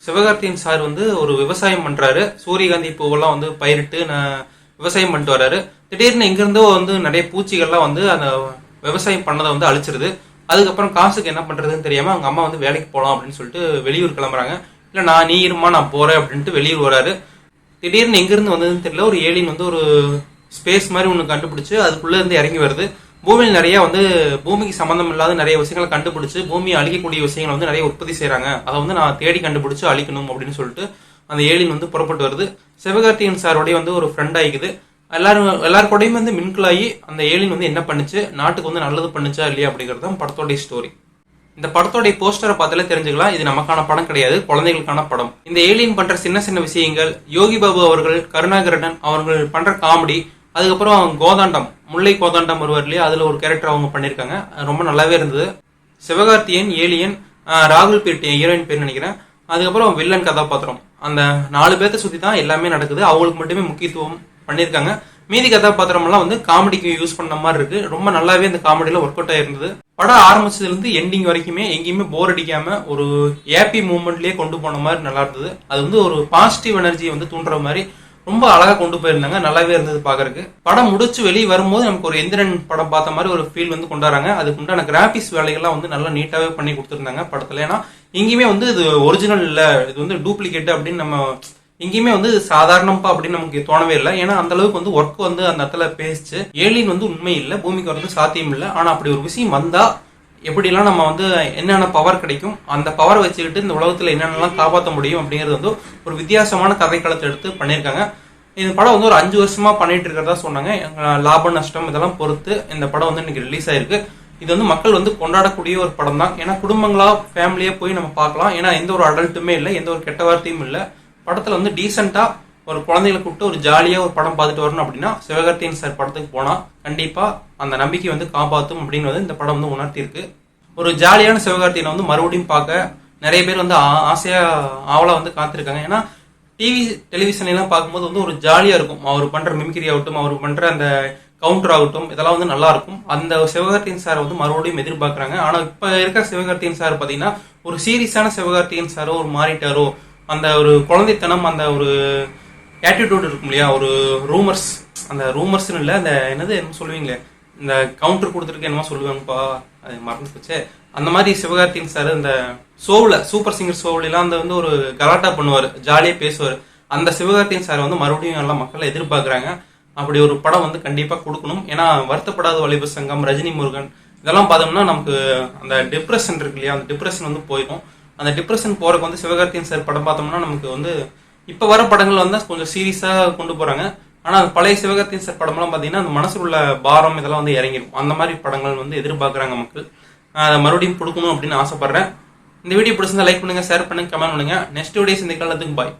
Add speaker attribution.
Speaker 1: சிவகார்த்தியின் sir வந்து ஒரு விவசாயம் பண்றாரு. சூரியகாந்தி பூவெல்லாம் வந்து பயிரிட்டு விவசாயம் பண்ணிட்டு வர்றாரு. திடீர்னு எங்கிருந்தோ வந்து நிறைய பூச்சிகள்லாம் வந்து அந்த விவசாயம் பண்ணதை வந்து அழிச்சிருது. அதுக்கப்புறம் காசுக்கு என்ன பண்றதுன்னு தெரியாம அவங்க அம்மா வந்து வேலைக்கு போகலாம் அப்படின்னு சொல்லிட்டு வெளியூர் கிளம்புறாங்க. இல்ல நீ இருமா நான் போறேன் அப்படின்ட்டு வெளியூர் வராரு. திடீர்னு எங்கிருந்து வந்ததுன்னு தெரியல, ஒரு ஏலியன் வந்து ஒரு ஸ்பேஸ் மாதிரி ஒன்று கண்டுபிடிச்சு அதுக்குள்ள இருந்து இறங்கி வருது. பூமியில் நிறைய வந்து பூமிக்கு சம்பந்தம் இல்லாத நிறைய விஷயங்களை கண்டுபிடிச்சு பூமியை அழிக்கக்கூடிய விஷயங்களை வந்து நிறைய உற்பத்தி செய்யறாங்க. அதை வந்து நான் தேடி கண்டுபிடிச்சு அழிக்கணும் அப்படின்னு சொல்லிட்டு அந்த ஏலியன் வந்து புறப்பட்டு வருது. சிவகார்த்திகேயன் சாரோடைய வந்து ஒரு ஃப்ரெண்ட் ஆகிக்குது. எல்லாருக்கூடையும் வந்து மின்கலாகி அந்த ஏலியன் வந்து என்ன பண்ணுச்சு, நாட்டுக்கு வந்து நல்லது பண்ணுச்சா இல்லையா அப்படிங்கிறது தான் படத்தோடைய ஸ்டோரி. இந்த படத்தோடைய போஸ்டரை பார்த்தாலே தெரிஞ்சுக்கலாம், இது நமக்கான படம் கிடையாது, குழந்தைகளுக்கான படம். இந்த ஏலியன் பண்ற சின்ன சின்ன விஷயங்கள், யோகி பாபு அவர்கள், கருணாகரன் அவர்கள் பண்ற காமெடி, அதுக்கப்புறம் கோதாண்டம், முல்லை கோதாண்டம் வருவார் இல்லையா, அதுல ஒரு கேரக்டர் அவங்க பண்ணிருக்காங்க, ரொம்ப நல்லாவே இருந்தது. சிவகார்த்தியன், ஏலியன், ராகுல் பேட்டி ஹீரோயின் பேர் நினைக்கிறேன், அதுக்கப்புறம் வில்லன் கதாபாத்திரம், அந்த 4 பேர்த்த சுத்தி தான் எல்லாமே நடக்குது. அவங்களுக்கு மட்டுமே முக்கியத்துவம் பண்ணிருக்காங்க. மீதி கதாபாத்திரம் எல்லாம் வந்து காமெடிக்கு யூஸ் பண்ண மாதிரி இருக்கு. ரொம்ப நல்லாவே இந்த காமெடியில ஒர்க் அவுட் ஆயிருந்தது. படம் ஆரம்பிச்சதுல இருந்து எண்டிங் வரைக்குமே எங்கேயுமே போர் அடிக்காம ஒரு ஹாப்பி மூமெண்ட்லயே கொண்டு போன மாதிரி நல்லா இருந்தது. அது வந்து ஒரு பாசிட்டிவ் எனர்ஜி வந்து தூண்டுற மாதிரி ரொம்ப அழகா கொண்டு போயிருந்தாங்க. நல்லாவே இருந்தது பாக்குறதுக்கு. படம் முடிச்சு வெளியே வரும்போது நமக்கு ஒரு எந்திரன் படம் பார்த்த மாதிரி ஒரு ஃபீல் வந்து கொண்டாடுறாங்க. அதுக்கு உண்டான கிராபிக்ஸ் வேலைகள்லாம் வந்து நல்லா நீட்டாவே பண்ணி கொடுத்துருந்தாங்க படத்துல. ஏன்னா எங்கேயுமே வந்து இது ஒரிஜினல் இல்ல, இது வந்து டூப்ளிகேட் அப்படின்னு நம்ம எங்கேயுமே வந்து சாதாரணப்பா அப்படின்னு நமக்கு தோணவே இல்லை. ஏன்னா அந்த அளவுக்கு வந்து ஒர்க் வந்து அந்த இடத்துல பேசிச்சு. ஏலியன் வந்து உண்மை இல்லை, பூமிக்கு வரது சாத்தியம் இல்லை. ஆனா அப்படி ஒரு விஷயம் வந்தா எப்படிலாம் நம்ம வந்து என்னென்ன பவர் கிடைக்கும், அந்த பவரை வச்சுக்கிட்டு இந்த உலகத்துல என்னென்னலாம் காப்பாற்ற முடியும் அப்படிங்கிறது வந்து ஒரு வித்தியாசமான கதைக்களத்தை எடுத்து பண்ணியிருக்காங்க. இந்த படம் வந்து ஒரு 5 வருஷமா பண்ணிட்டு இருக்கிறதா சொன்னாங்க. லாப நஷ்டம் இதெல்லாம் பொறுத்து இந்த படம் வந்து இன்னைக்கு ரிலீஸ் ஆயிருக்கு. இது வந்து மக்கள் வந்து கொண்டாடக்கூடிய ஒரு படம் தான். ஏன்னா குடும்பங்களா ஃபேமிலியா போய் நம்ம பார்க்கலாம். ஏன்னா எந்த ஒரு அடல்ட்டுமே இல்லை, எந்த ஒரு கெட்ட வார்த்தையும் இல்லை. படத்துல வந்து டீசெண்டா ஒரு குழந்தைகளை கூப்பிட்டு ஒரு ஜாலியா ஒரு படம் பார்த்துட்டு வரணும் அப்படின்னா சிவகார்த்திகேயன் சார் படத்துக்கு போனா கண்டிப்பா அந்த நம்பிக்கை வந்து காப்பாற்றும் அப்படின்னு வந்து இந்த படம் வந்து உணர்த்தி இருக்கு. ஒரு ஜாலியான சிவகார்த்திகேயனை வந்து மறுபடியும் பார்க்க நிறைய பேர் வந்து ஆசையா ஆவலா வந்து காத்திருக்காங்க. ஏன்னா டெலிவிஷன் எல்லாம் பார்க்கும்போது வந்து ஒரு ஜாலியா இருக்கும். அவர் பண்ற மிமிக்ரி ஆகட்டும், அவர் பண்ற அந்த கவுண்டர் ஆகட்டும், இதெல்லாம் வந்து நல்லா இருக்கும். அந்த சிவகார்த்திகேயன் சாரை வந்து மறுபடியும் எதிர்பார்க்கறாங்க. ஆனா இப்ப இருக்கிற சிவகார்த்திகேயன் சார் பாத்தீங்கன்னா ஒரு சீரியஸான சிவகார்த்திகேயன் சாரோ ஒரு மாறிட்டாரோ, அந்த ஒரு குழந்தைத்தனம், அந்த ஒரு ஆட்டிடியூட் இருக்கும் இல்லையா, ஒரு ரூமர்ஸ், அந்த ரூமர்ஸ்னு இல்லை, அந்த என்னது என்ன சொல்லுவீங்களே, இந்த கவுண்டர் கொடுத்துருக்கு என்னமோ சொல்லுவாங்கப்பா, அது மறந்து போச்சு. அந்த மாதிரி சிவகார்த்திகேயன் சார் இந்த ஷோவில், சூப்பர் சிங்கர் ஷோவிலாம் அந்த வந்து ஒரு கலாட்டா பண்ணுவார், ஜாலியாக பேசுவார். அந்த சிவகார்த்திகேயன் சார் வந்து மறுபடியும் எல்லாம் மக்கள் எதிர்பார்க்குறாங்க. அப்படி ஒரு படம் வந்து கண்டிப்பாக கொடுக்கணும். ஏன்னா வருத்தப்படாத வாலிபர் சங்கம், ரஜினி முருகன் இதெல்லாம் பார்த்தோம்னா நமக்கு அந்த டிப்ரெஷன் இருக்கு இல்லையா, அந்த டிப்ரெஷன் வந்து போயிடும். அந்த டிப்ரெஷன் போறதுக்கு வந்து சிவகார்த்திகேயன் சார் படம் பார்த்தோம்னா நமக்கு வந்து இப்ப வர படங்கள் வந்து கொஞ்சம் சீரியஸா கொண்டு போறாங்க. ஆனா பழைய சிவகார்த்திகேயன் சார் படம்லாம் பாத்தீங்கன்னா அந்த மனசுல உள்ள பாரம் இதெல்லாம் வந்து இறங்கிடும். அந்த மாதிரி படங்கள் வந்து எதிர்பார்க்கறாங்க மக்கள். அதை மறுபடியும் கொடுக்கணும் அப்படின்னு ஆசைப்படுறேன். இந்த வீடியோ பிடிச்சிருந்தா லைக் பண்ணுங்க, ஷேர் பண்ணுங்க, கமெண்ட் பண்ணுங்க. நெக்ஸ்ட் வீடியோ சந்திக்கலாம். பாய்.